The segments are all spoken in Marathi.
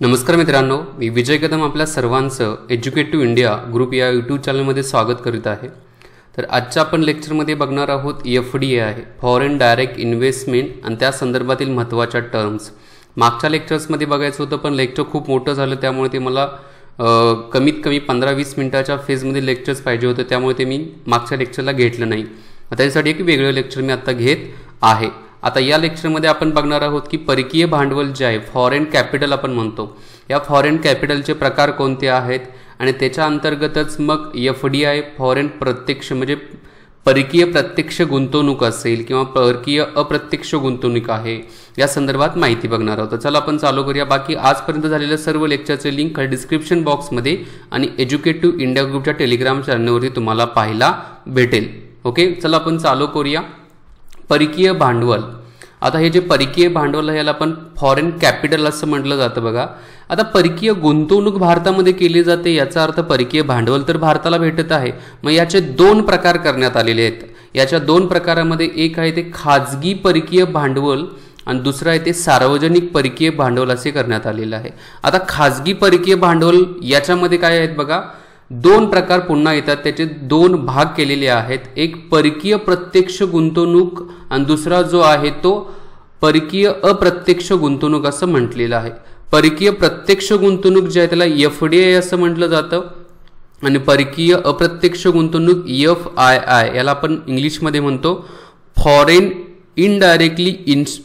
नमस्कार मित्रांनो, मी विजय कदम आपल्या सर्वांचं एज्युकेटिव्ह इंडिया ग्रुप या यूट्यूब चॅनलमध्ये स्वागत करीत आहे। तर आजच्या आपण लेक्चरमध्ये बघणार आहोत एफडीए आहे, फॉरेन डायरेक्ट इन्व्हेस्टमेंट, आणि त्या संदर्भातील महत्त्वाच्या टर्म्स। मागच्या लेक्चर्समध्ये बघायचं होतं पण लेक्चर खूप मोठं झालं, त्यामुळे ते मला कमीत कमी 15-20 मिनिटाच्या फेजमध्ये लेक्चर्स पाहिजे होते, त्यामुळे ते मी मागच्या लेक्चरला घेतलं नाही। त्यासाठी एक वेगळं लेक्चर मी आता घेत आहे। आता या लेक्चरमध्ये आपण बघणार आहोत की परकीय भांडवल जे आहे, फॉरेन कॅपिटल आपण म्हणतो, या फॉरेन कॅपिटलचे प्रकार कोणते आहेत आणि त्याच्या अंतर्गतच मग एफडीआय फॉरेन प्रत्यक्ष म्हणजे परकीय प्रत्यक्ष गुंतवणूक असेल किंवा परकीय अप्रत्यक्ष गुंतवणूक आहे, या संदर्भात माहिती बघणार आहोत। चला आपण चालू करूया। बाकी आजपर्यंत झालेल्या सर्व लेक्चरचे लिंक डिस्क्रिप्शन बॉक्समध्ये आणि एज्युकेटिव्ह इंडिया ग्रुपच्या टेलिग्राम चॅनलवरती तुम्हाला पाहायला भेटेल। ओके, चला आपण चालू करूया। परकीय भांडवल, आता हे जे परकीय भांडवल आहे याला आपण फॉरेन कॅपिटल असं म्हटलं जातं बघा। आता परकीय गुंतवणूक भारतामध्ये केली जाते, याचा अर्थ परकीय भांडवल तर भारताला भेटत आहे। मग याचे दोन प्रकार करण्यात आलेले आहेत। याच्या दोन प्रकारामध्ये एक आहे ते खाजगी परकीय भांडवल आणि दुसरं आहे ते सार्वजनिक परकीय भांडवल असे करण्यात आलेलं आहे। आता खाजगी परकीय भांडवल याच्यामध्ये काय आहेत बघा, दोन प्रकार पुन्हा येतात, त्याचे दोन भाग केलेले आहेत। एक परकीय प्रत्यक्ष गुंतवणूक आणि दुसरा जो आहे तो परकीय अप्रत्यक्ष गुंतवणूक असं म्हटलेलं आहे। परकीय प्रत्यक्ष गुंतवणूक जे आहे त्याला एफडीआय असं म्हटलं जातं आणि परकीय अप्रत्यक्ष गुंतवणूक एफआयआय याला आपण इंग्लिशमध्ये म्हणतो फॉरेन इनडायरेक्टली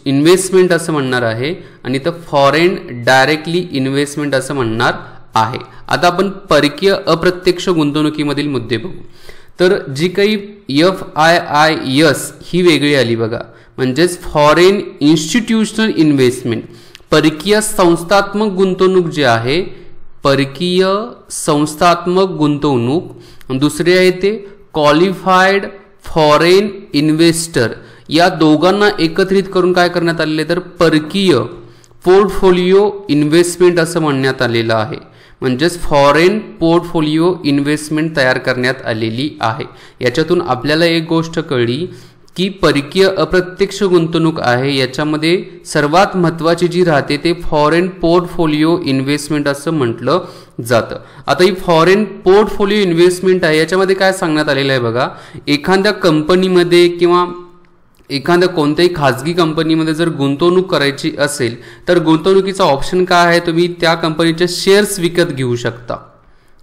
इन्व्हेस्टमेंट असं म्हणणार आहे आणि तर फॉरेन डायरेक्टली इन्व्हेस्टमेंट असं म्हणणार आहे। आता आपण परकीय अप्रत्यक्ष गुंतवणुकीमधील मुद्दे बघू। तर जी काही एफआयआयएस ही वेगळी आली बघा, म्हणजेच फॉरेन इन्स्टिट्यूशनल इन्व्हेस्टमेंट, परकीय संस्थात्मक गुंतवणूक जी आहे, परकीय संस्थात्मक गुंतवणूक। दुसरे आहे ते क्वालिफाईड फॉरेन इन्व्हेस्टर, या दोघांना एकत्रित करून काय करण्यात आलेले तर परकीय पोर्टफोलिओ इन्व्हेस्टमेंट असं म्हणण्यात आलेलं आहे। म्हणजेच फॉरेन पोर्टफोलिओ इन्व्हेस्टमेंट तयार करण्यात आलेली आहे। याच्यातून आपल्याला एक गोष्ट कळली की परकीय अप्रत्यक्ष गुंतवणूक आहे याच्यामध्ये सर्वात महत्त्वाची जी राहते ते फॉरेन पोर्टफोलिओ इन्व्हेस्टमेंट असं म्हटलं जातं। आता ही फॉरेन पोर्टफोलिओ इन्व्हेस्टमेंट आहे, याच्यामध्ये काय सांगण्यात आलेलं आहे बघा, एखाद्या कंपनीमध्ये किंवा एखाद्या कोणत्याही खाजगी कंपनीमध्ये जर गुंतवणूक करायची असेल तर गुंतवणुकीचा ऑप्शन काय आहे, तुम्ही त्या कंपनीचे शेअर्स विकत घेऊ शकता।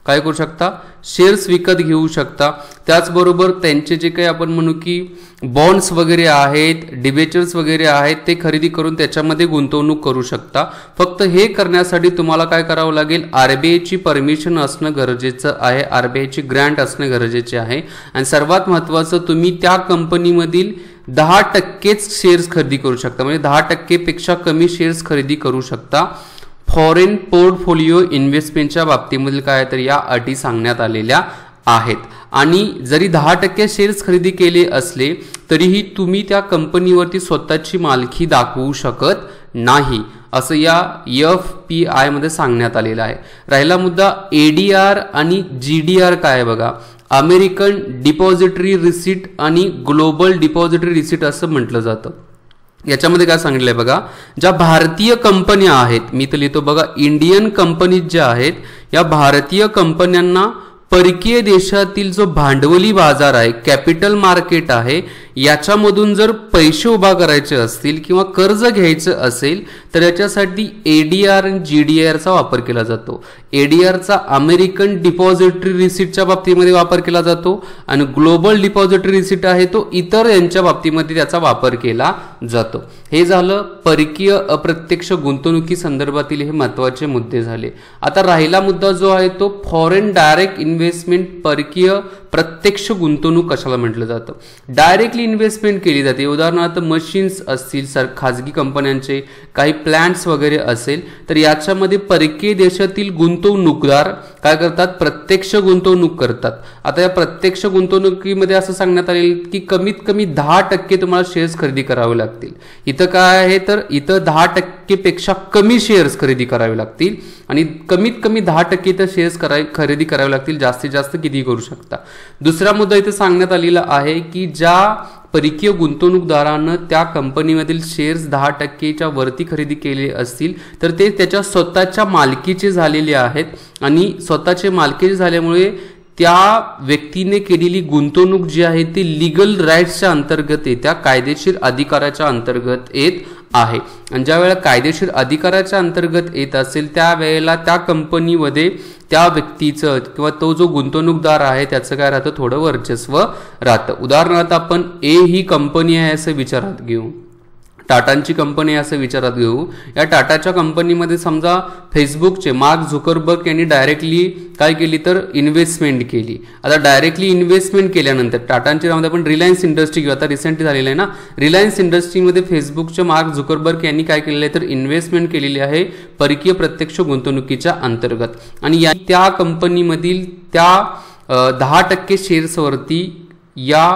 काय करू शकता, शेअर्स विकत घेऊ शकता। त्याचबरोबर त्यांचे जे काही आपण म्हणू की बॉन्ड्स वगैरे आहेत, डिबेंचर्स वगैरे आहेत, ते खरेदी करून त्याच्यामध्ये गुंतवणूक करू शकता। फक्त हे करण्यासाठी तुम्हाला काय करावं लागेल, आरबीआयची परमिशन असणं गरजेचं आहे, आरबीआयची ग्रँट असणं गरजेचे आहे। आणि सर्वात महत्त्वाचं, तुम्ही त्या कंपनीमधील 10% शेअर्स खरेदी करू शकता, म्हणजे 10% पेक्षा कमी शेअर्स खरेदी करू शकता। फॉरेन पोर्टफोलिओ इन्व्हेस्टमेंटच्या बाबतीमध्ये काय तर या अटी सांगण्यात आलेल्या आहेत। आणि जरी 10% शेअर्स खरेदी केले असले तरीही तुम्ही त्या कंपनीवरती स्वतःची मालकी दाखवू शकत नाही, असं या एफपीआय मध्ये सांगण्यात आलेलं आहे। राहिला मुद्दा एडीआर आणि जीडीआर काय आहे बघा, अमेरिकन डिपॉझिटरी रिसीट आणि ग्लोबल डिपॉझिटरी रिसीट असं म्हटलं जातं। याच्यामध्ये काय सांगितलंय बघा, ज्या भारतीय कंपन्या आहेत, मी तर लिहितो बघा, इंडियन कंपनीज ज्या आहेत या भारतीय कंपन्यांना परकीय देशातील जो भांडवली बाजार आहे, कॅपिटल मार्केट आहे, याच्यामधून जर पैसे उभा करायचे असतील किंवा कर्ज घ्यायचं असेल तर याच्यासाठी एडीआर आणि जीडीआरचा वापर केला जातो। एडीआरचा अमेरिकन डिपॉझिटरी रिसीटच्या बाबतीमध्ये वापर केला जातो आणि ग्लोबल डिपॉझिटरी रिसीट आहे तो इतर यांच्या बाबतीमध्ये त्याचा वापर केला जातो। हे झालं परकीय अप्रत्यक्ष गुंतवणुकी संदर्भातील हे महत्त्वाचे मुद्दे झाले। आता राहिला मुद्दा जो आहे तो फॉरेन डायरेक्ट इन्व्हेस्टमेंट, परकीय प्रत्यक्ष गुंतवणूक कशाला म्हटलं जातं, डायरेक्टली इन्व्हेस्टमेंट केली जाते। उदाहरणार्थ मशीन्स असतील, खाजगी कंपन्यांचे काही प्लांट्स वगैरे असेल तर याच्यामध्ये परकीय देशातील गुंतवणूकदार काय करतात, प्रत्यक्ष गुंतवणूक करतात। आता या प्रत्यक्ष गुंतवणुकीमध्ये असं सांगण्यात आले की कमीत कमी 10% तुम्हाला शेअर्स खरेदी करावे लागतील। इथं काय आहे तर इथं 10% पेक्षा कमी शेअर्स खरेदी करावे लागतील आणि कमीत कमी 10% तर शेअर्स खरेदी करावे लागतील, जास्तीत जास्त किती करू शकता। दुसरा मुद्दा इथे सांगण्यात आलेला आहे की ज्या परकीय गुंतवणूकदारानं त्या कंपनीमधील शेअर्स 10%च्या वरती खरेदी केले असतील तर ते त्याच्या स्वतःच्या मालकीचे झालेले आहेत आणि स्वतःचे मालकीचे झाल्यामुळे त्या व्यक्तीने केलेली गुंतवणूक जी आहे ती लीगल राईट्सच्या अंतर्गत येत्या, कायदेशीर अधिकाराच्या अंतर्गत येत आहे. आणि ज्या वेळेला कायदेशीर अधिकाराच्या अंतर्गत येत असेल त्यावेळेला त्या कंपनीमध्ये त्या व्यक्तीचं किंवा तो जो गुंतवणूकदार आहे त्याचं काय राहतं, थोडं वर्चस्व राहतं. उदाहरणार्थ आपण ए ही कंपनी आहे असं विचारात घेऊ, टाटांची कंपनी असं विचारात घेऊ. या टाटाच्या कंपनीमध्ये समजा फेसबुकचे मार्क झुकरबर्ग यांनी डायरेक्टली काय केली तर इन्व्हेस्टमेंट केली. आता डायरेक्टली इन्व्हेस्टमेंट केल्यानंतर टाटांच्या नावामध्ये आपण रिलायन्स इंडस्ट्री घेऊ, आता रिसेंटली झालेलं आहे ना, रिलायन्स इंडस्ट्रीमध्ये फेसबुकचे मार्क झुकरबर्ग यांनी काय केलेलं आहे तर इन्व्हेस्टमेंट केलेली आहे परकीय प्रत्यक्ष गुंतवणुकीच्या अंतर्गत. आणि त्या कंपनीमधील त्या 10% शेअर्सवरती या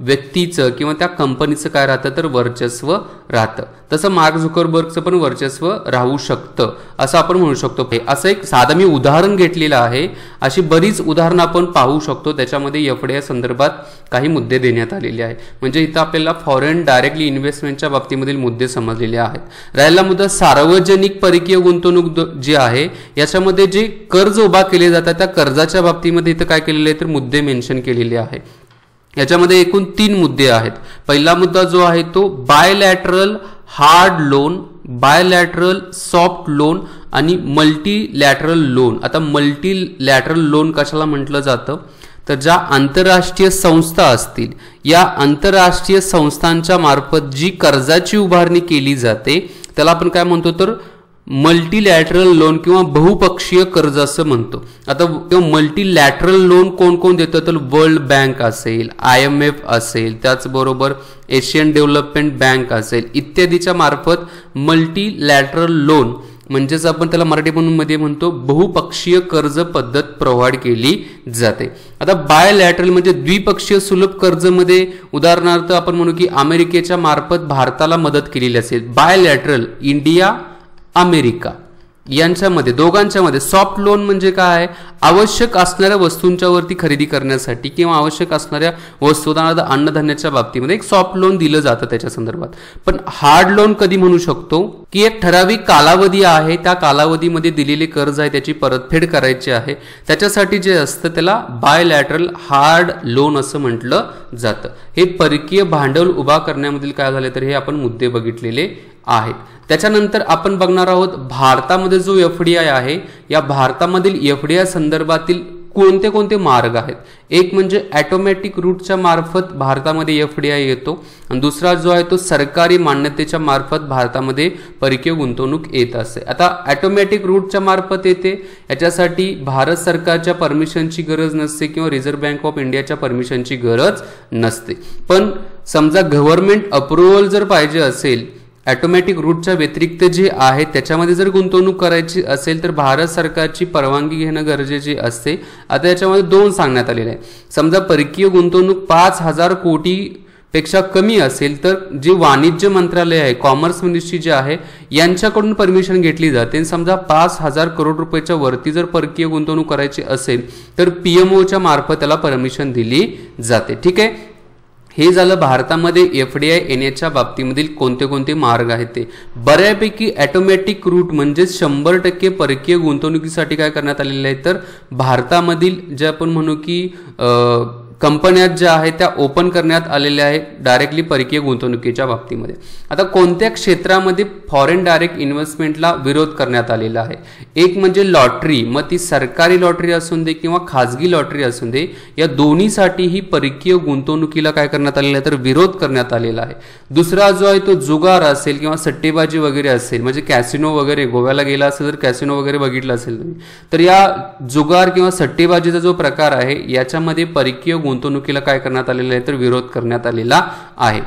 व्यक्तीचं किंवा त्या कंपनीचं काय राहतं तर वर्चस्व राहतं. तसं मार्क झुकरबर्गचं पण वर्चस्व राहू शकतं असं आपण म्हणू शकतो. असं एक साधं मी उदाहरण घेतलेलं आहे. अशी बरीच उदाहरणं आपण पाहू शकतो, त्याच्यामध्ये एफडीआय संदर्भात काही मुद्दे देण्यात आलेले आहे. म्हणजे इथं आपल्याला फॉरेन डायरेक्टली इन्व्हेस्टमेंटच्या बाबतीमधील मुद्दे समजलेले आहेत. राहिला मुद्दा सार्वजनिक परकीय गुंतवणूक जी आहे याच्यामध्ये जे कर्ज उभा केले जातात त्या कर्जाच्या बाबतीमध्ये इथं काय केलेले आहे तर मुद्दे मेन्शन केलेले आहे. याच्यामध्ये एकूण 3 मुद्दे आहेत. पहिला मुद्दा जो आहे तो bilateral hard loan, bilateral soft loan आणि मल्टीलॅटरल लोन. आता मल्टीलॅटरल लोन कशाला म्हटलं जातं तर ज्या आंतरराष्ट्रीय संस्था असतील या आंतरराष्ट्रीय संस्थांच्या मार्फत जी कर्जाची उभारणी केली जाते त्याला आपण काय म्हणतो तर मल्टीलॅटरल लोन किंवा बहुपक्षीय कर्ज असं म्हणतो. आता मल्टीलॅटरल लोन कोण कोण देतं तर वर्ल्ड बँक असेल, IMF असेल, त्याचबरोबर एशियन डेव्हलपमेंट बँक असेल इत्यादीच्या मार्फत मल्टीलॅटरल लोन म्हणजेच आपण त्याला मराठी मध्ये म्हणतो बहुपक्षीय कर्ज पद्धत प्रोव्हाइड केली जाते. आता बायलॅटरल म्हणजे द्विपक्षीय सुलभ कर्जमध्ये उदाहरणार्थ आपण म्हणू की अमेरिकेच्या मार्फत भारताला मदत केलेली असेल. बायलॅटरल इंडिया अमेरिका यांच्यामध्ये दोघांच्यामध्ये. सॉफ्ट लोन म्हणजे काय, आवश्यक असणाऱ्या वस्तूंच्या वरती खरेदी करण्यासाठी किंवा आवश्यक असणाऱ्या वस्तू उदाहरणार्थ अन्नधान्याच्या बाबतीमध्ये एक सॉफ्ट लोन दिलं जातं त्याच्या संदर्भात. पण हार्ड लोन कधी म्हणू शकतो की एक ठराविक कालावधी आहे, त्या कालावधीमध्ये दिलेले कर्ज आहे त्याची परतफेड करायची आहे, त्याच्यासाठी जे असतं त्याला बायलॅटरल हार्ड लोन असं म्हटलं जातं. हे परकीय भांडवल उभा करण्यामधील काय झाले तर हे आपण मुद्दे बघितलेले आहेत. त्याच्यानंतर आपण बघणार आहोत भारतामध्ये जो एफडीआय आहे या भारतामधील एफडीआय संदर्भातील कोणते कोणते मार्ग आहेत. एक म्हणजे ऑटोमॅटिक रूटच्या मार्फत भारतामध्ये एफडीआय येतो आणि दुसरा जो आहे तो सरकारी मान्यतेच्या मार्फत भारतामध्ये परकीय गुंतवणूक येत असते. आता ऑटोमॅटिक रूटच्या मार्फत येते याच्यासाठी भारत सरकारच्या परमिशनची गरज नसते किंवा रिझर्व्ह बँक ऑफ इंडियाच्या परमिशनची गरज नसते. पण समजा गव्हर्नमेंट अप्रुव्हल जर पाहिजे असेल ऑटोमॅटिक रूटच्या व्यतिरिक्त जे आहे त्याच्यामध्ये जर गुंतवणूक करायची असेल तर भारत सरकारची परवानगी घेणं गरजेचे असते. आता याच्यामध्ये 2 सांगण्यात आलेले आहे. समजा परकीय गुंतवणूक 5,000 कोटी पेक्षा कमी असेल तर जे वाणिज्य मंत्रालय आहे, कॉमर्स मिनिस्ट्री जे आहे यांच्याकडून परमिशन घेतली जाते. समजा 5,000 करोड रुपयाच्या वरती जर परकीय गुंतवणूक करायची असेल तर PMOच्या मार्फत त्याला परमिशन दिली जाते. ठीक आहे, हे झालं भारतामध्ये एफडीआय येण्याच्या बाबतीमधील कोणते कोणते मार्ग आहेत ते. बऱ्यापैकी ऑटोमॅटिक रूट म्हणजे 100% परकीय गुंतवणुकीसाठी काय करण्यात आलेले आहे तर भारतामधील जे आपण म्हणू की कंपन्या ज्या आहेत त्या ओपन करण्यात आलेल्या आहेत डायरेक्टली परकीय गुंतवणुकीच्या बाबतीमध्ये. आता कोणत्या क्षेत्रामध्ये फॉरेन डायरेक्ट इन्व्हेस्टमेंटला विरोध करण्यात आलेला आहे. एक म्हणजे लॉटरी, मग ती सरकारी लॉटरी असून दे किंवा खाजगी लॉटरी असून दे, या दोन्हीसाठीही परकीय गुंतवणुकीला काय करण्यात आलेलं आहे तर विरोध करण्यात आलेला आहे. दुसरा जो आहे तो जुगार असेल किंवा सट्टेबाजी वगैरे असेल, म्हणजे कॅसिनो वगैरे, गोव्याला गेला असेल तर कॅसिनो वगैरे बघितलं असेल तुम्ही, तर या जुगार किंवा सट्टेबाजीचा जो प्रकार आहे याच्यामध्ये परकीय गुंतवणुकीला काय करण्यात आलेलं आहे तर विरोध करण्यात आलेला आहे.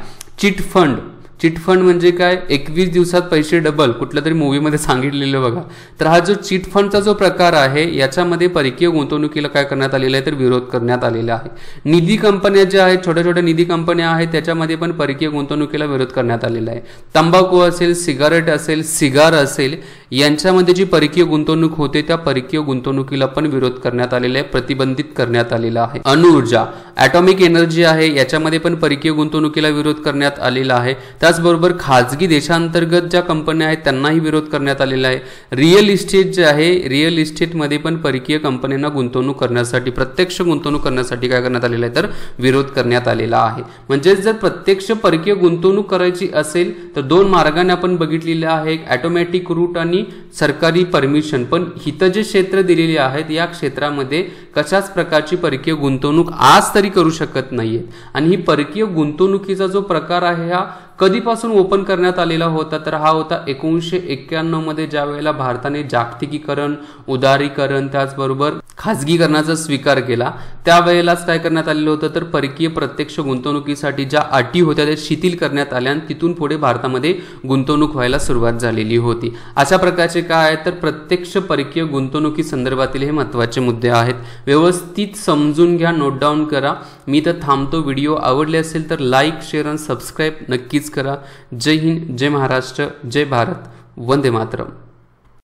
चिट फंड म्हणजे काय, 21 दिवसात पैसे डबल, कुठल्या तरी मूवीमध्ये सांगितलेलं बघा. तर हा जो चिट फंडचा जो प्रकार आहे याच्यामध्ये परकीय गुंतवणुकीला काय करण्यात आलेला आहे तर विरोध करण्यात आलेला आहे. निधी कंपन्या ज्या आहेत, छोट्या छोट्या निधी कंपन्या आहेत, त्याच्यामध्ये पण परकीय गुंतवणुकीला विरोध करण्यात आलेला आहे. तंबाखू असेल, सिगारेट असेल, सिगार असेल, यांच्यामध्ये जी परकीय गुंतवणूक होते त्या परकीय गुंतवणुकीला पण विरोध करण्यात आलेला आहे, प्रतिबंधित करण्यात आलेला आहे. अणुऊर्जा, ॲटॉमिक एनर्जी आहे, याच्यामध्ये पण परकीय गुंतवणुकीला विरोध करण्यात आलेला आहे. त्याचबरोबर खाजगी देशांतर्गत ज्या कंपन्या आहेत त्यांनाही विरोध करण्यात आलेला आहे. रिअल इस्टेट जे आहे, रिअल इस्टेटमध्ये पण परकीय कंपन्यांना गुंतवणूक करण्यासाठी, प्रत्यक्ष गुंतवणूक करण्यासाठी काय करण्यात आलेलं आहे तर विरोध करण्यात आलेला आहे. म्हणजे जर प्रत्यक्ष परकीय गुंतवणूक करायची असेल तर दोन मार्गाने आपण बघितलेले आहे, एक ऑटोमॅटिक रूट आणि सरकारी परमिशन. पण हिथं जे क्षेत्र दिलेले आहेत या क्षेत्रामध्ये कशाच प्रकारची परकीय गुंतवणूक आज तरी करू शकत नाहीये. आणि ही परकीय गुंतवणुकीचा जो प्रकार आहे हा कधीपासून ओपन करण्यात आलेला होता तर हा होता 1991 मध्ये, ज्या वेळेला भारताने जागतिकीकरण, उदारीकरण, त्याचबरोबर खाजगीकरणाचा स्वीकार केला. त्यावेळेलाच काय करण्यात आलेलं होतं तर परकीय प्रत्यक्ष गुंतवणुकीसाठी ज्या अटी होत्या त्या शिथिल करण्यात आल्या आणि तिथून पुढे भारतामध्ये गुंतवणूक व्हायला सुरुवात झालेली होती. अशा प्रकारचे काय आहे तर प्रत्यक्ष परकीय गुंतवणुकी संदर्भातील हे महत्त्वाचे मुद्दे आहेत. व्यवस्थित समजून घ्या, नोट डाऊन करा. मी तर थांबतो. व्हिडिओ आवडले असेल तर लाईक, शेअर आणि सबस्क्राईब नक्कीच करा. जय हिंद, जय महाराष्ट्र, जय भारत, वंदे मातरम.